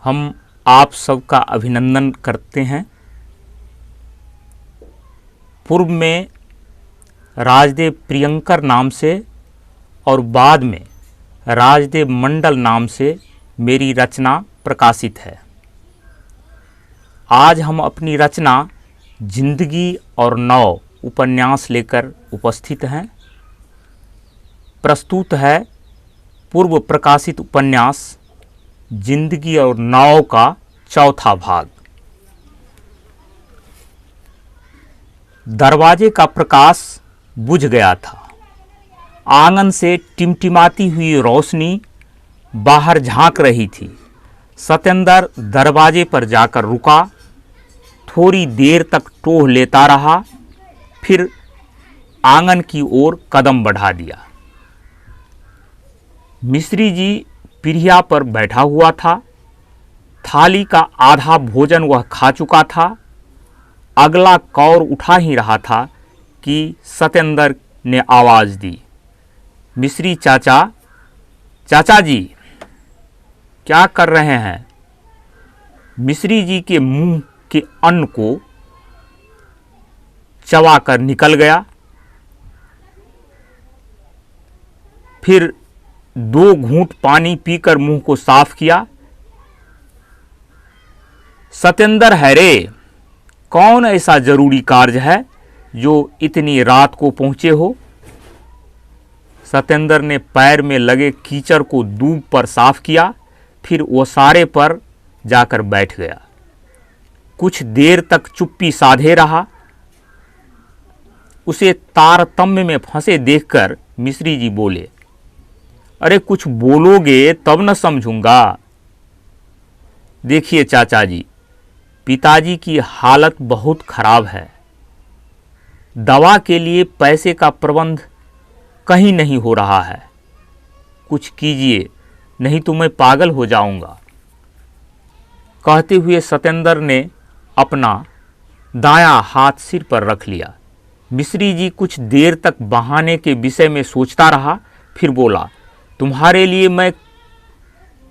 हम आप सबका अभिनंदन करते हैं। पूर्व में राजदेव प्रियंकर नाम से और बाद में राजदेव मंडल नाम से मेरी रचना प्रकाशित है। आज हम अपनी रचना जिंदगी और नौ उपन्यास लेकर उपस्थित हैं। प्रस्तुत है पूर्व प्रकाशित उपन्यास जिंदगी और नौ का चौथा भाग। दरवाजे का प्रकाश बुझ गया था। आंगन से टिमटिमाती हुई रोशनी बाहर झांक रही थी। सत्येंद्र दरवाजे पर जाकर रुका, थोड़ी देर तक टोह लेता रहा, फिर आंगन की ओर कदम बढ़ा दिया। मिश्री जी पीढ़िया पर बैठा हुआ था। थाली का आधा भोजन वह खा चुका था। अगला कौर उठा ही रहा था कि सत्येंद्र ने आवाज़ दी, मिश्री चाचा, चाचा जी क्या कर रहे हैं? मिश्री जी के मुंह के अन्न को चबाकर निकल गया। फिर 2 घूंट पानी पीकर मुंह को साफ किया। सत्येंद्र है रे, कौन ऐसा जरूरी कार्य है जो इतनी रात को पहुंचे हो? सत्येंद्र ने पैर में लगे कीचड़ को दूब पर साफ किया, फिर ओसारे पर जाकर बैठ गया। कुछ देर तक चुप्पी साधे रहा। उसे तारतम्य में फंसे देखकर मिश्री जी बोले, अरे कुछ बोलोगे तब न समझूंगा। देखिए चाचा जी, पिताजी की हालत बहुत खराब है। दवा के लिए पैसे का प्रबंध कहीं नहीं हो रहा है। कुछ कीजिए, नहीं तो मैं पागल हो जाऊंगा। कहते हुए सत्येंद्र ने अपना दायां हाथ सिर पर रख लिया। मिश्री जी कुछ देर तक बहाने के विषय में सोचता रहा, फिर बोला, तुम्हारे लिए मैं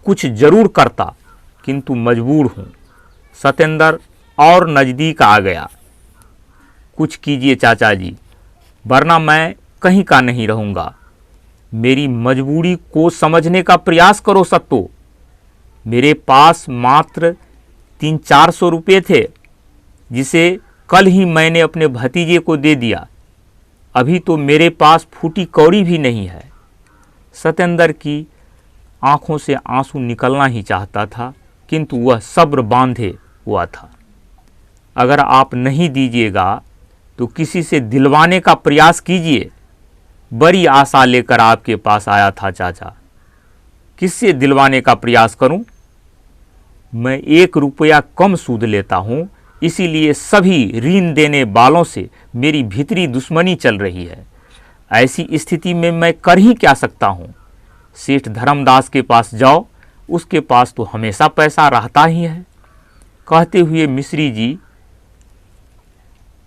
कुछ जरूर करता, किंतु मजबूर हूं। सत्येंद्र और नज़दीक आ गया। कुछ कीजिए चाचा जी, वरना मैं कहीं का नहीं रहूंगा। मेरी मजबूरी को समझने का प्रयास करो सत्तो। मेरे पास मात्र 300-400 रुपये थे, जिसे कल ही मैंने अपने भतीजे को दे दिया। अभी तो मेरे पास फूटी कौड़ी भी नहीं है। सत्येंद्र की आंखों से आंसू निकलना ही चाहता था, किंतु वह सब्र बांधे हुआ था। अगर आप नहीं दीजिएगा तो किसी से दिलवाने का प्रयास कीजिए। बड़ी आशा लेकर आपके पास आया था चाचा। किससे दिलवाने का प्रयास करूं? मैं 1 रुपया कम सूद लेता हूं, इसीलिए सभी ऋण देने वालों से मेरी भीतरी दुश्मनी चल रही है। ऐसी स्थिति में मैं कर ही क्या सकता हूं? सेठ धर्मदास के पास जाओ, उसके पास तो हमेशा पैसा रहता ही है। कहते हुए मिश्री जी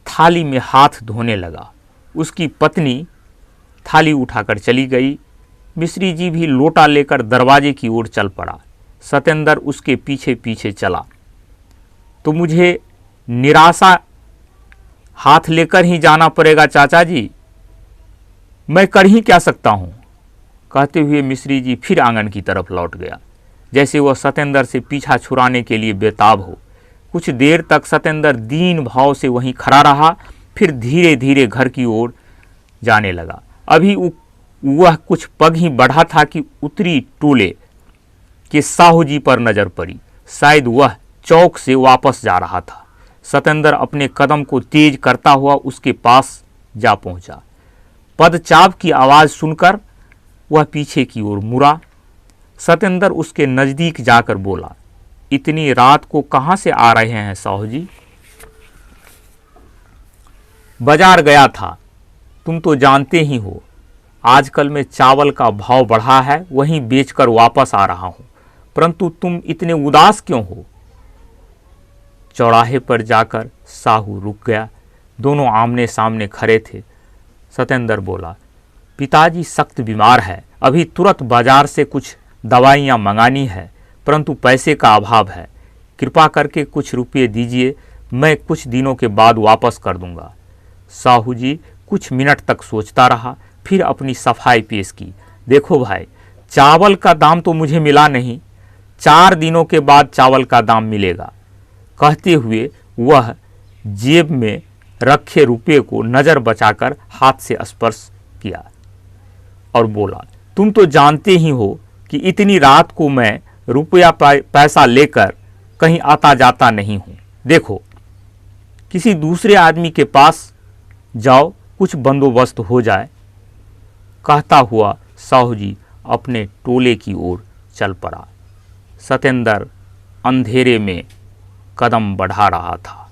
थाली में हाथ धोने लगा। उसकी पत्नी थाली उठाकर चली गई। मिश्री जी भी लोटा लेकर दरवाजे की ओर चल पड़ा। सत्येंद्र उसके पीछे पीछे चला। तो मुझे निराशा हाथ लेकर ही जाना पड़ेगा चाचा जी, मैं कर ही क्या सकता हूं? कहते हुए मिश्री जी फिर आंगन की तरफ लौट गया, जैसे वह सत्येंद्र से पीछा छुड़ाने के लिए बेताब हो। कुछ देर तक सत्येंद्र दीन भाव से वहीं खड़ा रहा, फिर धीरे धीरे घर की ओर जाने लगा। अभी वह कुछ पग ही बढ़ा था कि उत्तरी टोले के साहू जी पर नजर पड़ी। शायद वह चौक से वापस जा रहा था। सत्येंद्र अपने कदम को तेज करता हुआ उसके पास जा पहुंचा। पदचाप की आवाज़ सुनकर वह पीछे की ओर मुड़ा। सत्येंद्र उसके नज़दीक जाकर बोला, इतनी रात को कहाँ से आ रहे हैं साहू जी? बाजार गया था, तुम तो जानते ही हो। आजकल में चावल का भाव बढ़ा है, वहीं बेचकर वापस आ रहा हूं। परंतु तुम इतने उदास क्यों हो? चौराहे पर जाकर साहू रुक गया। दोनों आमने सामने खड़े थे। सत्येंद्र बोला, पिताजी सख्त बीमार है, अभी तुरंत बाजार से कुछ दवाइयाँ मंगानी है, परंतु पैसे का अभाव है। कृपा करके कुछ रुपये दीजिए, मैं कुछ दिनों के बाद वापस कर दूंगा। साहू जी कुछ मिनट तक सोचता रहा, फिर अपनी सफाई पेश की। देखो भाई, चावल का दाम तो मुझे मिला नहीं, 4 दिनों के बाद चावल का दाम मिलेगा। कहते हुए वह जेब में रखे रुपये को नज़र बचाकर हाथ से स्पर्श किया और बोला, तुम तो जानते ही हो कि इतनी रात को मैं रुपया पैसा लेकर कहीं आता जाता नहीं हूँ। देखो, किसी दूसरे आदमी के पास जाओ, कुछ बंदोबस्त हो जाए। कहता हुआ साहू जी अपने टोले की ओर चल पड़ा। सतेंद्र अंधेरे में कदम बढ़ा रहा था।